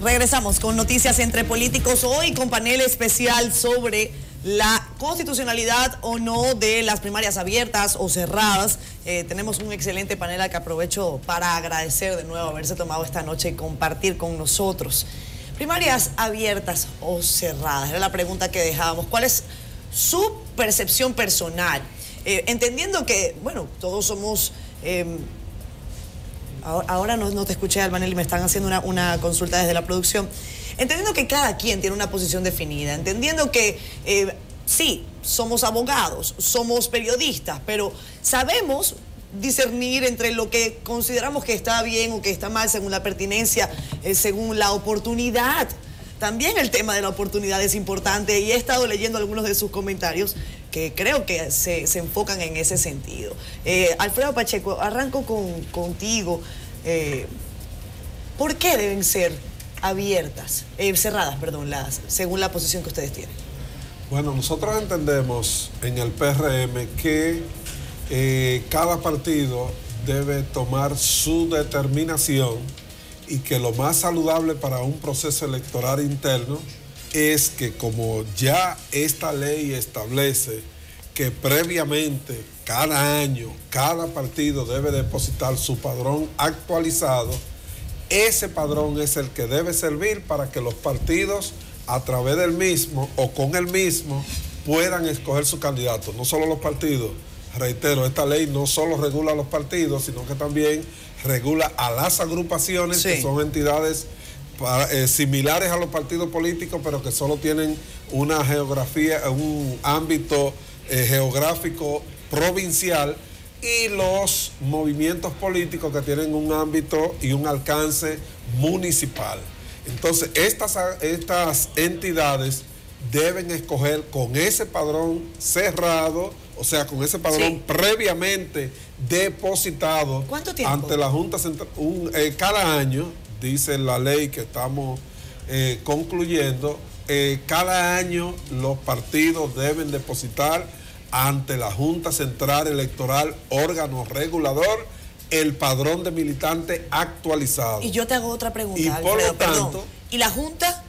Regresamos con noticias entre políticos hoy con panel especial sobre la constitucionalidad o no de las primarias abiertas o cerradas. Tenemos un excelente panel al que aprovecho para agradecer de nuevo haberse tomado esta noche y compartir con nosotros. Primarias abiertas o cerradas, era la pregunta que dejábamos. ¿Cuál es su percepción personal? Entendiendo que, bueno, todos somos... Ahora no te escuché, Albanel, y me están haciendo una consulta desde la producción. Entendiendo que cada quien tiene una posición definida, entendiendo que sí, somos abogados, somos periodistas, pero sabemos discernir entre lo que consideramos que está bien o que está mal según la pertinencia, según la oportunidad. También el tema de la oportunidad es importante y he estado leyendo algunos de sus comentarios que creo que se enfocan en ese sentido. Alfredo Pacheco, arranco contigo. ¿Por qué deben ser abiertas, cerradas, perdón, según la posición que ustedes tienen? Bueno, nosotros entendemos en el PRM que cada partido debe tomar su determinación y que lo más saludable para un proceso electoral interno es que, como ya esta ley establece que previamente cada año cada partido debe depositar su padrón actualizado, ese padrón es el que debe servir para que los partidos a través del mismo o con el mismo puedan escoger su candidato. No solo los partidos, reitero, esta ley no solo regula a los partidos, sino que también regula a las agrupaciones, sí, que son entidades similares a los partidos políticos, pero que solo tienen una geografía, un ámbito geográfico provincial, y los movimientos políticos que tienen un ámbito y un alcance municipal. Entonces, estas entidades deben escoger con ese padrón cerrado, o sea, con ese padrón, sí, previamente depositado. ¿Cuánto tiempo? Ante la Junta Central, cada año, dice la ley que estamos concluyendo, cada año los partidos deben depositar ante la Junta Central Electoral, órgano regulador, el padrón de militante actualizado. Y yo te hago otra pregunta, y Alfredo, por lo tanto, perdón. Y la Junta,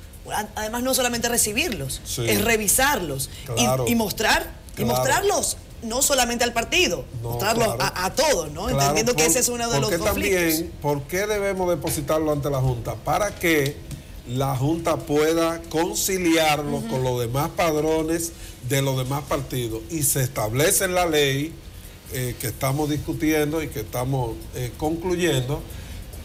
además, no solamente recibirlos, sí, es revisarlos, claro, y mostrar, claro, y mostrarlos no solamente al partido, no, mostrarlos, claro, a todos, ¿no? Claro, entendiendo que ese es uno de los conflictos. También, ¿por qué debemos depositarlo ante la Junta? Para que la Junta pueda conciliarlo con los demás padrones de los demás partidos, y se establece en la ley que estamos discutiendo y que estamos concluyendo,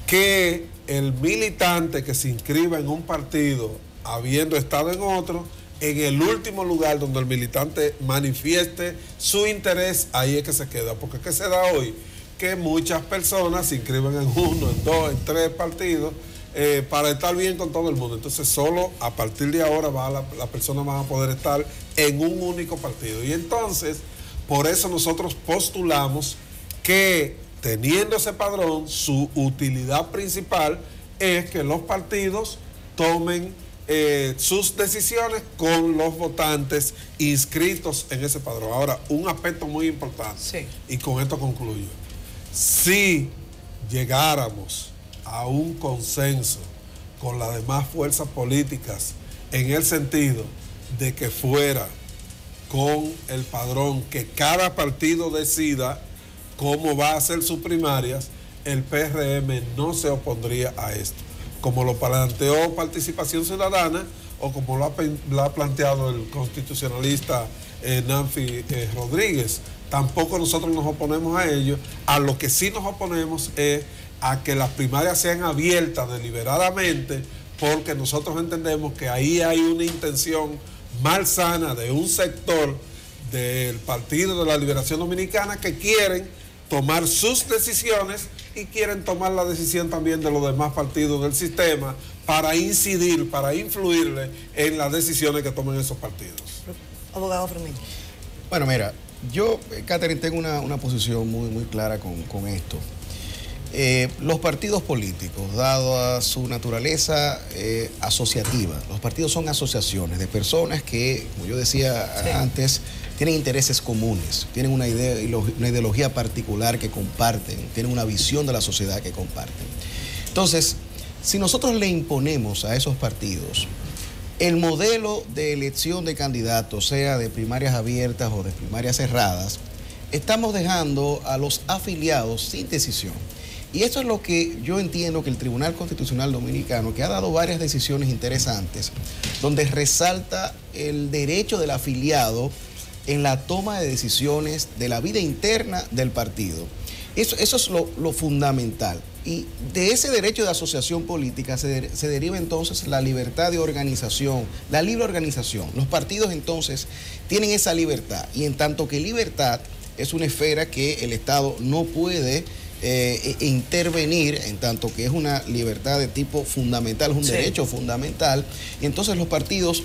que el militante que se inscriba en un partido habiendo estado en otro, en el último lugar donde el militante manifieste su interés, ahí es que se queda. Porque ¿qué se da hoy? Que muchas personas se inscriben en uno, en dos, en tres partidos para estar bien con todo el mundo. Entonces solo a partir de ahora la persona va a poder estar en un único partido. Y entonces, por eso nosotros postulamos que, teniendo ese padrón, su utilidad principal es que los partidos tomen sus decisiones con los votantes inscritos en ese padrón. Ahora, un aspecto muy importante, sí, y con esto concluyo. Si llegáramos a un consenso con las demás fuerzas políticas en el sentido de que fuera con el padrón, que cada partido decida cómo va a hacer sus primarias, el PRM no se opondría a esto, como lo planteó Participación Ciudadana o como lo ha planteado el constitucionalista Nancy Rodríguez. Tampoco nosotros nos oponemos a ello. A lo que sí nos oponemos es a que las primarias sean abiertas deliberadamente, porque nosotros entendemos que ahí hay una intención malsana de un sector del Partido de la Liberación Dominicana que quieren tomar sus decisiones y quieren tomar la decisión también de los demás partidos del sistema para incidir, para influirle en las decisiones que tomen esos partidos. Abogado Fermín. Bueno, mira, yo, Catherine, tengo una posición muy clara con esto. Los partidos políticos, dado a su naturaleza asociativa, los partidos son asociaciones de personas que, como yo decía, sí, antes, tienen intereses comunes, tienen una ideología particular que comparten, tienen una visión de la sociedad que comparten. Entonces, Si nosotros le imponemos a esos partidos el modelo de elección de candidatos, sea de primarias abiertas o de primarias cerradas, estamos dejando a los afiliados sin decisión. Y eso es lo que yo entiendo que el Tribunal Constitucional Dominicano, que ha dado varias decisiones interesantes, donde resalta el derecho del afiliado en la toma de decisiones de la vida interna del partido. Eso es lo fundamental. Y de ese derecho de asociación política se deriva entonces la libertad de organización, la libre organización. Los partidos entonces tienen esa libertad, y en tanto que libertad es una esfera que el Estado no puede intervenir, en tanto que es una libertad de tipo fundamental, es un derecho fundamental, y entonces los partidos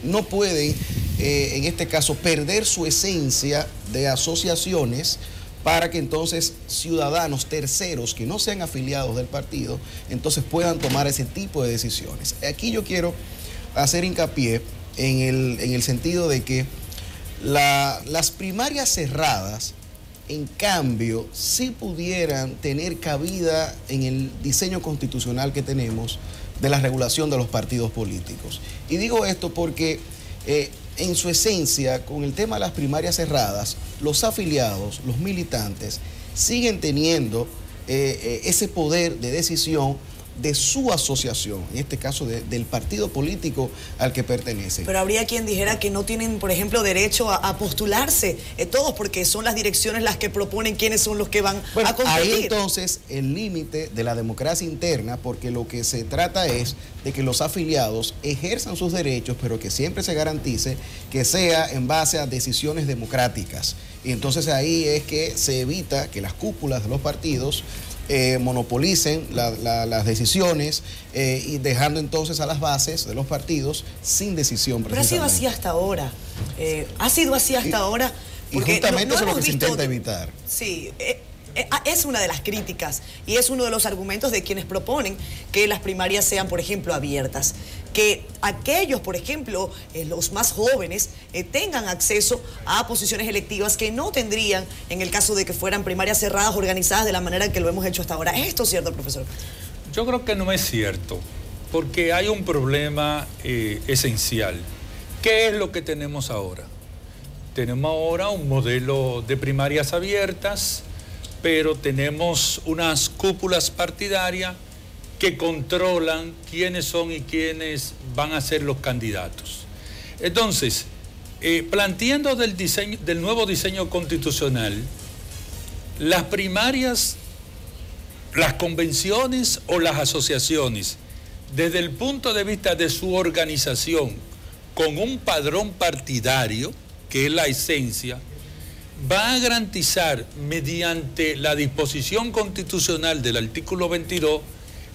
no pueden, en este caso, perder su esencia de asociaciones para que entonces ciudadanos terceros que no sean afiliados del partido entonces puedan tomar ese tipo de decisiones. Aquí yo quiero hacer hincapié en el sentido de que las primarias cerradas, en cambio, sí pudieran tener cabida en el diseño constitucional que tenemos de la regulación de los partidos políticos. Y digo esto porque en su esencia, con el tema de las primarias cerradas, los afiliados, los militantes, siguen teniendo ese poder de decisión de su asociación, en este caso del partido político al que pertenece. Pero habría quien dijera que no tienen, por ejemplo, derecho a postularse todos, porque son las direcciones las que proponen quiénes son los que van a competir. Ahí entonces el límite de la democracia interna, porque lo que se trata es de que los afiliados ejerzan sus derechos, pero que siempre se garantice que sea en base a decisiones democráticas. Y entonces ahí es que se evita que las cúpulas de los partidos monopolicen las decisiones y dejando entonces a las bases de los partidos sin decisión. Pero ha sido así hasta ahora. Ha sido así hasta ahora. Porque y justamente eso es lo que se intenta evitar. Sí. Es una de las críticas y es uno de los argumentos de quienes proponen que las primarias sean, por ejemplo, abiertas. Que aquellos, por ejemplo, los más jóvenes, tengan acceso a posiciones electivas que no tendrían en el caso de que fueran primarias cerradas, organizadas de la manera en que lo hemos hecho hasta ahora. ¿Es esto cierto, profesor? Yo creo que no es cierto, porque hay un problema esencial. ¿Qué es lo que tenemos ahora? Tenemos ahora un modelo de primarias abiertas, pero tenemos unas cúpulas partidarias que controlan quiénes son y quiénes van a ser los candidatos. Entonces, planteando del nuevo diseño constitucional, las primarias, las convenciones o las asociaciones, desde el punto de vista de su organización, con un padrón partidario, que es la esencia, va a garantizar mediante la disposición constitucional del artículo 22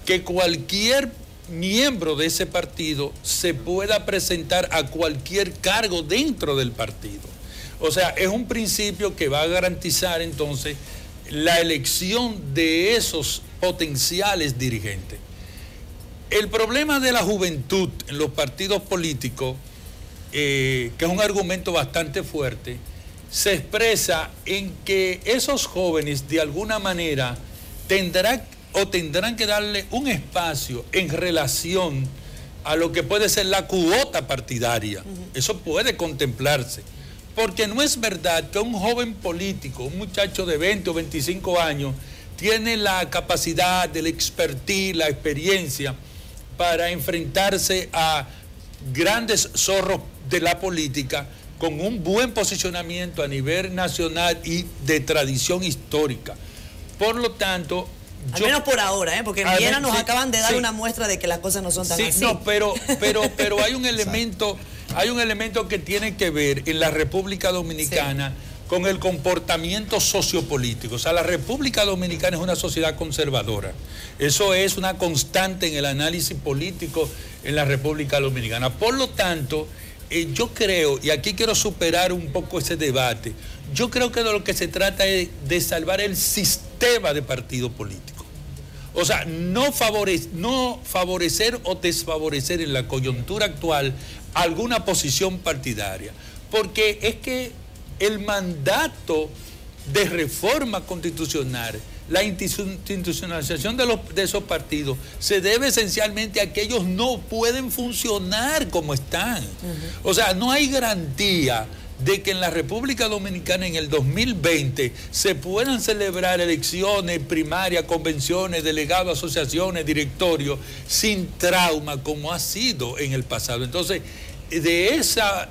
que cualquier miembro de ese partido se pueda presentar a cualquier cargo dentro del partido. O sea, es un principio que va a garantizar entonces la elección de esos potenciales dirigentes. El problema de la juventud en los partidos políticos, que es un argumento bastante fuerte, se expresa en que esos jóvenes de alguna manera tendrán que darle un espacio en relación a lo que puede ser la cuota partidaria. Eso puede contemplarse, porque no es verdad que un joven político, un muchacho de 20 o 25 años, tiene la capacidad, el expertise, la experiencia para enfrentarse a grandes zorros de la política con un buen posicionamiento a nivel nacional y de tradición histórica. Por lo tanto, al menos por ahora, porque en Viena nos acaban de dar una muestra de que las cosas no son tan así. No, pero hay un elemento que tiene que ver en la República Dominicana con el comportamiento sociopolítico. O sea, la República Dominicana es una sociedad conservadora. Eso es una constante en el análisis político en la República Dominicana. Por lo tanto, yo creo, y aquí quiero superar un poco ese debate, yo creo que de lo que se trata es de salvar el sistema de partido político. O sea, no favorecer o desfavorecer en la coyuntura actual alguna posición partidaria. Porque es que el mandato de reforma constitucional La institucionalización de esos partidos se debe esencialmente a que ellos no pueden funcionar como están. O sea, no hay garantía de que en la República Dominicana en el 2020 se puedan celebrar elecciones primarias, convenciones, delegados, asociaciones, directorios, sin trauma como ha sido en el pasado. Entonces, en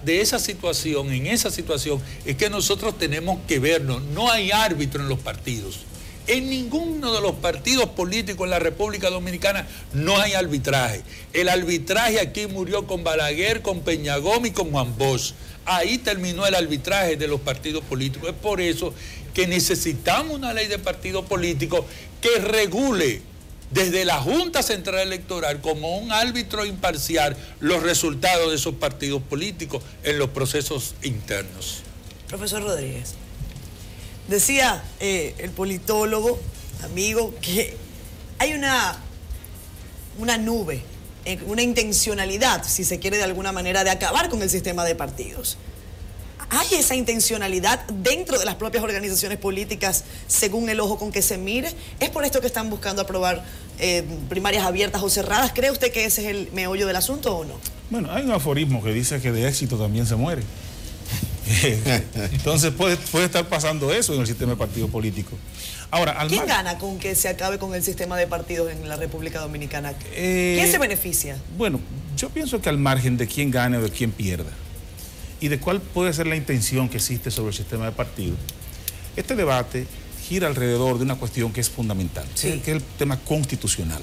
esa situación es que nosotros tenemos que vernos. No hay árbitro en los partidos. En ninguno de los partidos políticos en la República Dominicana no hay arbitraje. El arbitraje aquí murió con Balaguer, con Peña Gómez y con Juan Bosch. Ahí terminó el arbitraje de los partidos políticos. Es por eso que necesitamos una ley de partidos políticos que regule desde la Junta Central Electoral como un árbitro imparcial los resultados de esos partidos políticos en los procesos internos. Profesor Rodríguez, decía el politólogo, amigo, que hay una nube, una intencionalidad, si se quiere de alguna manera, de acabar con el sistema de partidos. ¿Hay esa intencionalidad dentro de las propias organizaciones políticas según el ojo con que se mire? ¿Es por esto que están buscando aprobar primarias abiertas o cerradas? ¿Cree usted que ese es el meollo del asunto o no? Bueno, hay un aforismo que dice que de éxito también se muere. Entonces puede estar pasando eso en el sistema de partidos políticos. Ahora, ¿quién gana con que se acabe con el sistema de partidos en la República Dominicana? ¿Quién se beneficia? Bueno, yo pienso que al margen de quién gane o de quién pierda y de cuál puede ser la intención que existe sobre el sistema de partidos, este debate gira alrededor de una cuestión que es fundamental, que es el tema constitucional,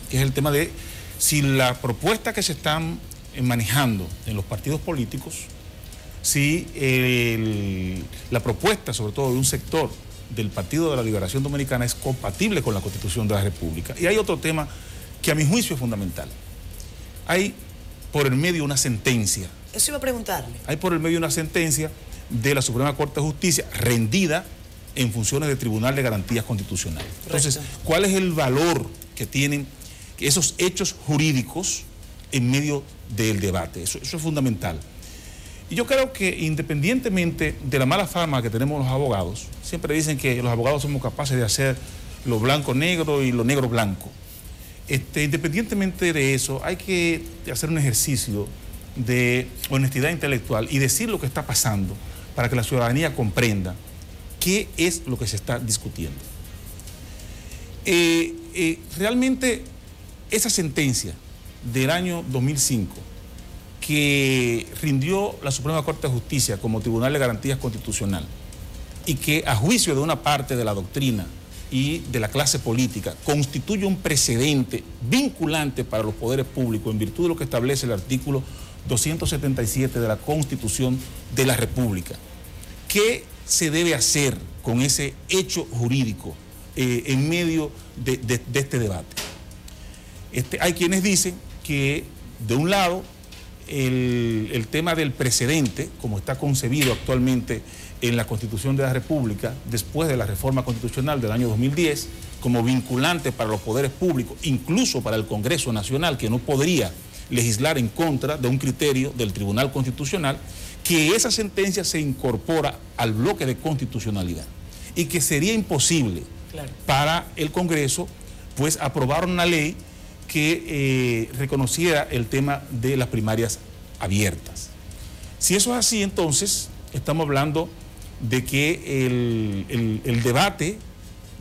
que es el tema de si la propuesta que se están manejando en los partidos políticos, si la propuesta sobre todo de un sector del Partido de la Liberación Dominicana es compatible con la Constitución de la República. Y hay otro tema que a mi juicio es fundamental. Hay por el medio una sentencia. Eso iba a preguntarle. Hay por el medio una sentencia de la Suprema Corte de Justicia rendida en funciones de Tribunal de Garantías Constitucionales. Entonces, ¿cuál es el valor que tienen esos hechos jurídicos en medio del debate? Eso es fundamental. Y yo creo que independientemente de la mala fama que tenemos los abogados, siempre dicen que los abogados somos capaces de hacer lo blanco negro y lo negro blanco. Independientemente de eso, hay que hacer un ejercicio de honestidad intelectual y decir lo que está pasando para que la ciudadanía comprenda qué es lo que se está discutiendo. Realmente esa sentencia del año 2005 que rindió la Suprema Corte de Justicia como Tribunal de Garantías Constitucional y que a juicio de una parte de la doctrina y de la clase política constituye un precedente vinculante para los poderes públicos en virtud de lo que establece el artículo 277 de la Constitución de la República. ¿Qué se debe hacer con ese hecho jurídico en medio de este debate? Hay quienes dicen que, de un lado, el tema del precedente, como está concebido actualmente en la Constitución de la República, después de la reforma constitucional del año 2010, como vinculante para los poderes públicos, incluso para el Congreso Nacional, que no podría legislar en contra de un criterio del Tribunal Constitucional, que esa sentencia se incorpora al bloque de constitucionalidad y que sería imposible para el Congreso pues aprobar una ley que reconociera el tema de las primarias abiertas. Si eso es así, entonces estamos hablando de que el debate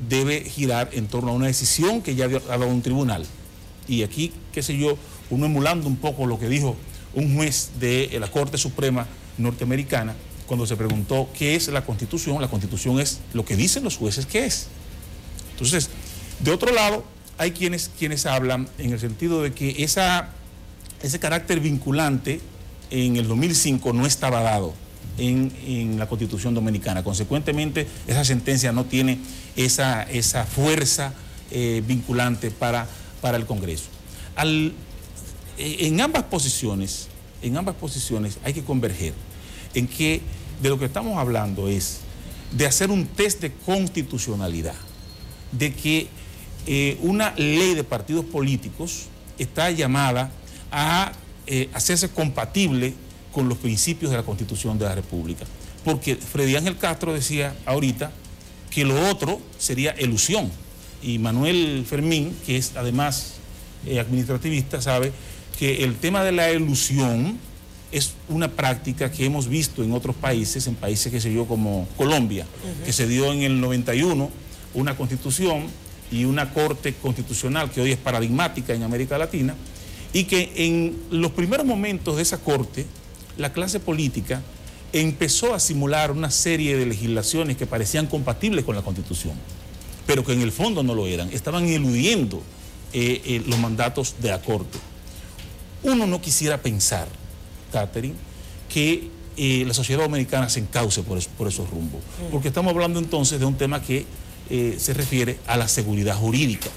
debe girar en torno a una decisión que ya ha dado un tribunal. Y aquí, qué sé yo, uno emulando un poco lo que dijo un juez de la Corte Suprema norteamericana cuando se preguntó qué es la Constitución es lo que dicen los jueces que es. Entonces, de otro lado, hay quienes hablan en el sentido de que ese carácter vinculante en el 2005 no estaba dado en la Constitución Dominicana. Consecuentemente, esa sentencia no tiene esa fuerza vinculante para el Congreso. En ambas posiciones hay que converger en que de lo que estamos hablando es de hacer un test de constitucionalidad, de que una ley de partidos políticos está llamada a hacerse compatible con los principios de la Constitución de la República. Porque Freddy Ángel Castro decía ahorita que lo otro sería elusión. Y Manuel Fermín, que es además administrativista, sabe que el tema de la elusión es una práctica que hemos visto en otros países, en países que se dio como Colombia, que se dio en el 91 una constitución y una corte constitucional que hoy es paradigmática en América Latina, y que en los primeros momentos de esa corte, la clase política empezó a simular una serie de legislaciones que parecían compatibles con la Constitución, pero que en el fondo no lo eran, estaban eludiendo los mandatos de la Corte. Uno no quisiera pensar, Catherine, que la sociedad dominicana se encauce por esos rumbos, porque estamos hablando entonces de un tema que se refiere a la seguridad jurídica.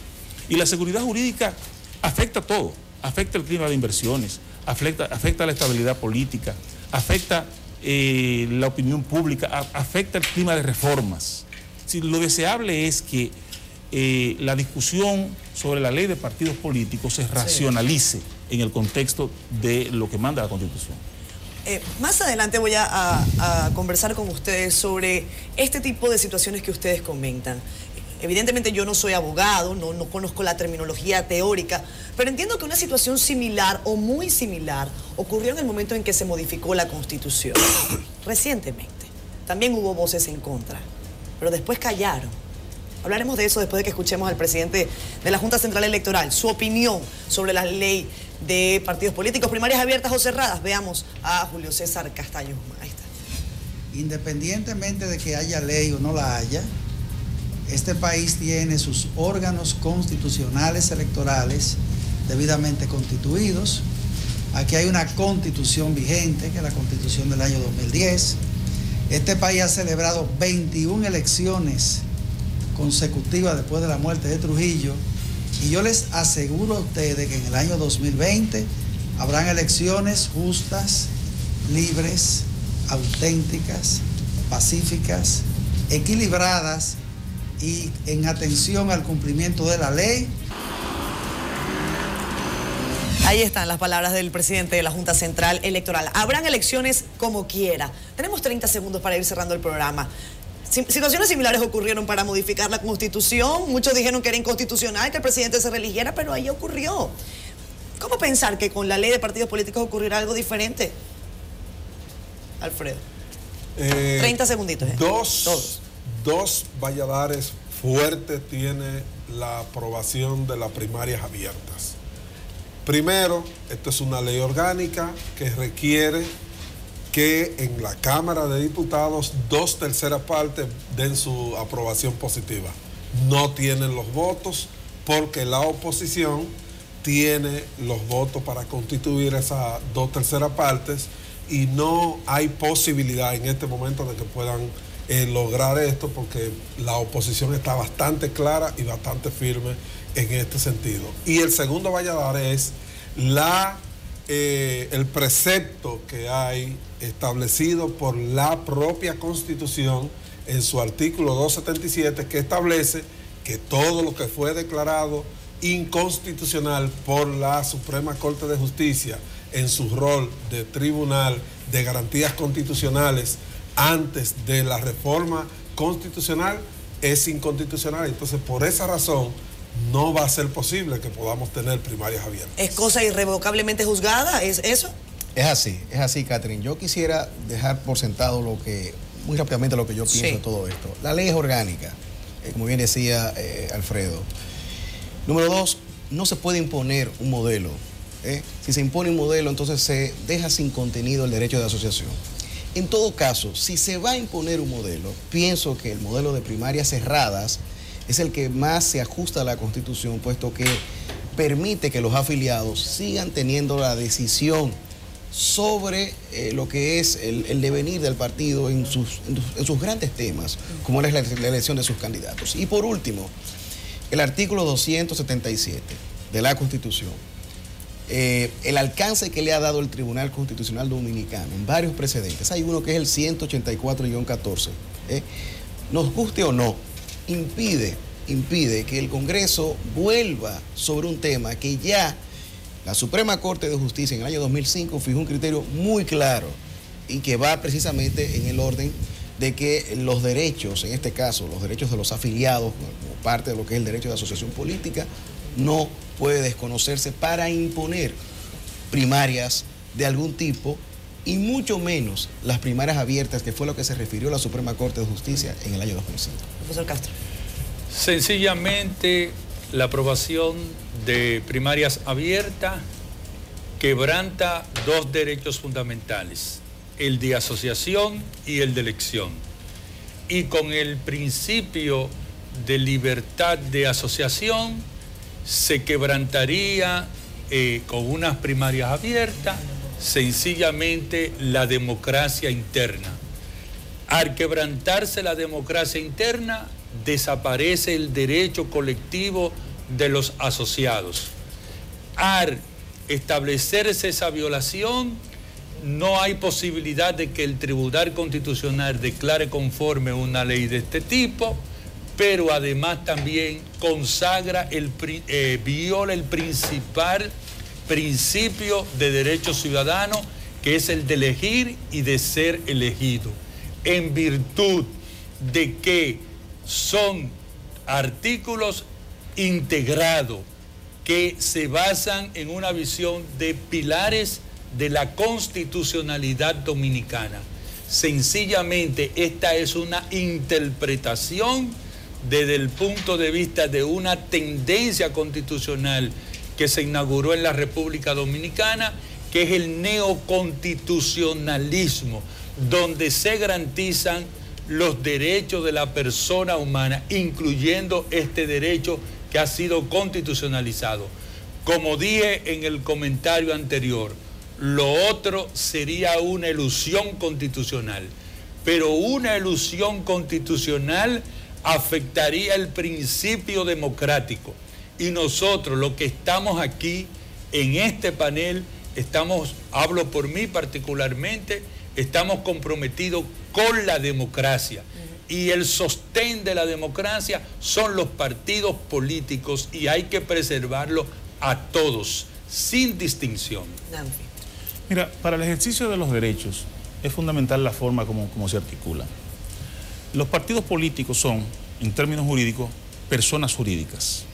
Y la seguridad jurídica afecta todo, afecta el clima de inversiones, afecta la estabilidad política, afecta la opinión pública, afecta el clima de reformas. Si lo deseable es que la discusión sobre la ley de partidos políticos se racionalice en el contexto de lo que manda la Constitución. Más adelante voy a conversar con ustedes sobre este tipo de situaciones que ustedes comentan. Evidentemente yo no soy abogado, no conozco la terminología teórica, pero entiendo que una situación similar o muy similar ocurrió en el momento en que se modificó la Constitución. Recientemente. También hubo voces en contra, pero después callaron. Hablaremos de eso después de que escuchemos al presidente de la Junta Central Electoral, su opinión sobre la ley de partidos políticos, primarias abiertas o cerradas. Veamos a Julio César Castaño. Ahí está. Independientemente de que haya ley o no la haya, este país tiene sus órganos constitucionales electorales debidamente constituidos. Aquí hay una constitución vigente, que es la constitución del año 2010. Este país ha celebrado 21 elecciones consecutivas después de la muerte de Trujillo, y yo les aseguro a ustedes que en el año 2020 habrán elecciones justas, libres, auténticas, pacíficas, equilibradas y en atención al cumplimiento de la ley. Ahí están las palabras del presidente de la Junta Central Electoral. Habrán elecciones como quiera. Tenemos 30 segundos para ir cerrando el programa. Situaciones similares ocurrieron para modificar la Constitución. Muchos dijeron que era inconstitucional que el presidente se reeligiera, pero ahí ocurrió. ¿Cómo pensar que con la ley de partidos políticos ocurrirá algo diferente? Alfredo. 30 segunditos. Dos valladares fuertes tiene la aprobación de las primarias abiertas. Primero, esto es una ley orgánica que requiere que en la Cámara de Diputados 2/3 partes den su aprobación positiva. No tienen los votos porque la oposición tiene los votos para constituir esas 2/3 partes y no hay posibilidad en este momento de que puedan lograr esto porque la oposición está bastante clara y bastante firme en este sentido. Y el segundo valladar es el precepto que hay establecido por la propia Constitución en su artículo 277, que establece que todo lo que fue declarado inconstitucional por la Suprema Corte de Justicia en su rol de tribunal de garantías constitucionales antes de la reforma constitucional es inconstitucional. Entonces, por esa razón, no va a ser posible que podamos tener primarias abiertas. ¿Es cosa irrevocablemente juzgada? ¿Es eso? Es así, Catherine. Yo quisiera dejar por sentado muy rápidamente lo que yo pienso de todo esto. La ley es orgánica, como bien decía Alfredo. Número 2, no se puede imponer un modelo. Si se impone un modelo, entonces se deja sin contenido el derecho de asociación. En todo caso, si se va a imponer un modelo, pienso que el modelo de primarias cerradas es el que más se ajusta a la Constitución, puesto que permite que los afiliados sigan teniendo la decisión sobre lo que es el devenir del partido en sus grandes temas, como es la elección de sus candidatos. Y por último, el artículo 277 de la Constitución, el alcance que le ha dado el Tribunal Constitucional Dominicano en varios precedentes. Hay uno que es el 184-14. Nos guste o no, impide que el Congreso vuelva sobre un tema que ya la Suprema Corte de Justicia en el año 2005 fijó un criterio muy claro y que va precisamente en el orden de que los derechos, en este caso, los derechos de los afiliados, como parte de lo que es el derecho de asociación política, no puede desconocerse para imponer primarias de algún tipo, y mucho menos las primarias abiertas, que fue lo que se refirió la Suprema Corte de Justicia en el año 2005. Profesor Castro. Sencillamente, la aprobación de primarias abiertas quebranta dos derechos fundamentales, el de asociación y el de elección. Y con el principio de libertad de asociación se quebrantaría con unas primarias abiertas sencillamente la democracia interna. Al quebrantarse la democracia interna, desaparece el derecho colectivo de los asociados. Al establecerse esa violación, no hay posibilidad de que el Tribunal Constitucional declare conforme una ley de este tipo, pero además también consagra, viola el principal principio de derecho ciudadano, que es el de elegir y de ser elegido, en virtud de que son artículos integrados que se basan en una visión de pilares de la constitucionalidad dominicana. Sencillamente, esta es una interpretación desde el punto de vista de una tendencia constitucional que se inauguró en la República Dominicana, que es el neoconstitucionalismo, donde se garantizan los derechos de la persona humana, incluyendo este derecho que ha sido constitucionalizado. Como dije en el comentario anterior, lo otro sería una ilusión constitucional, pero una ilusión constitucional afectaría el principio democrático. Y nosotros, los que estamos aquí en este panel, hablo por mí particularmente, estamos comprometidos con la democracia. Y el sostén de la democracia son los partidos políticos, y hay que preservarlo a todos, sin distinción. Nancy. Mira, para el ejercicio de los derechos es fundamental la forma como se articulan. Los partidos políticos son, en términos jurídicos, personas jurídicas.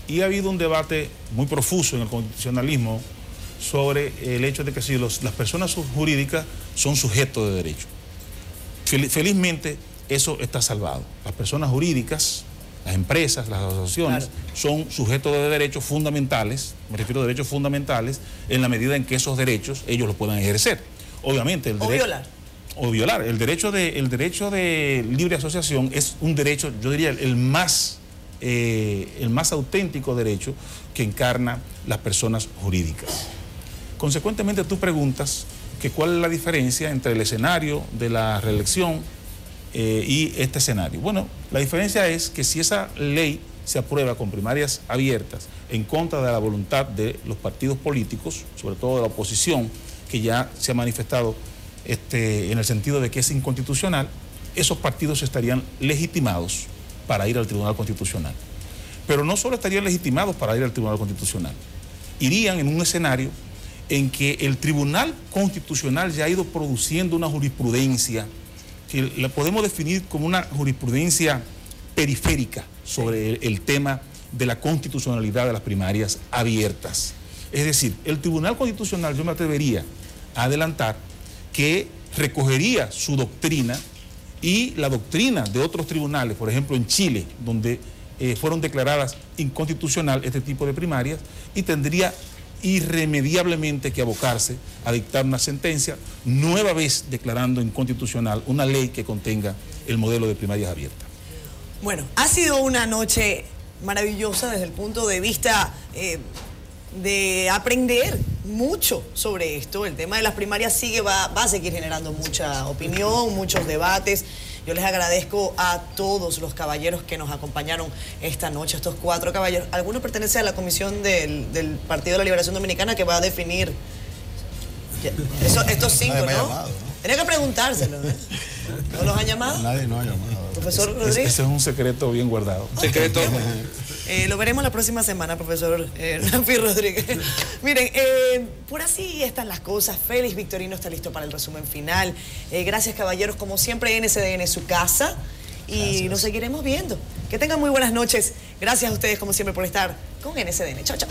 Y ha habido un debate muy profuso en el constitucionalismo sobre el hecho de que si las personas jurídicas son sujetos de derecho. Felizmente eso está salvado. Las personas jurídicas, las empresas, las asociaciones, claro, son sujetos de derechos fundamentales, me refiero a derechos fundamentales, en la medida en que esos derechos ellos los puedan ejercer. Obviamente el derecho... O violar. El derecho de libre asociación es un derecho, yo diría, el más auténtico derecho que encarna las personas jurídicas. Consecuentemente, tú preguntas que cuál es la diferencia entre el escenario de la reelección y este escenario. Bueno, la diferencia es que si esa ley se aprueba con primarias abiertas en contra de la voluntad de los partidos políticos, sobre todo de la oposición, que ya se ha manifestado en el sentido de que es inconstitucional, esos partidos estarían legitimados para ir al Tribunal Constitucional. Pero no solo estarían legitimados para ir al Tribunal Constitucional, irían en un escenario en que el Tribunal Constitucional ya ha ido produciendo una jurisprudencia que la podemos definir como una jurisprudencia periférica sobre el tema de la constitucionalidad de las primarias abiertas. Es decir, el Tribunal Constitucional, yo me atrevería a adelantar, que recogería su doctrina y la doctrina de otros tribunales, por ejemplo en Chile, donde fueron declaradas inconstitucional este tipo de primarias, y tendría irremediablemente que abocarse a dictar una sentencia, nueva vez declarando inconstitucional una ley que contenga el modelo de primarias abiertas. Bueno, ha sido una noche maravillosa desde el punto de vista de aprender mucho sobre esto. El tema de las primarias va a seguir generando mucha opinión, muchos debates. Yo les agradezco a todos los caballeros que nos acompañaron esta noche, estos 4 caballeros. Algunos pertenecen a la comisión del Partido de la Liberación Dominicana, que va a definir estos 5, ¿no? Llamado, ¿no? Tenía que preguntárselo, ¿eh? ¿No los han llamado? Nadie no ha llamado. Profesor Rodríguez. Ese es un secreto bien guardado. Secreto. Lo veremos la próxima semana, profesor Ramfi Rodríguez. Miren, por así están las cosas. Félix Victorino está listo para el resumen final. Gracias, caballeros. Como siempre, NCDN es su casa. Y nos seguiremos viendo. Que tengan muy buenas noches. Gracias a ustedes, como siempre, por estar con NCDN. Chao, chao.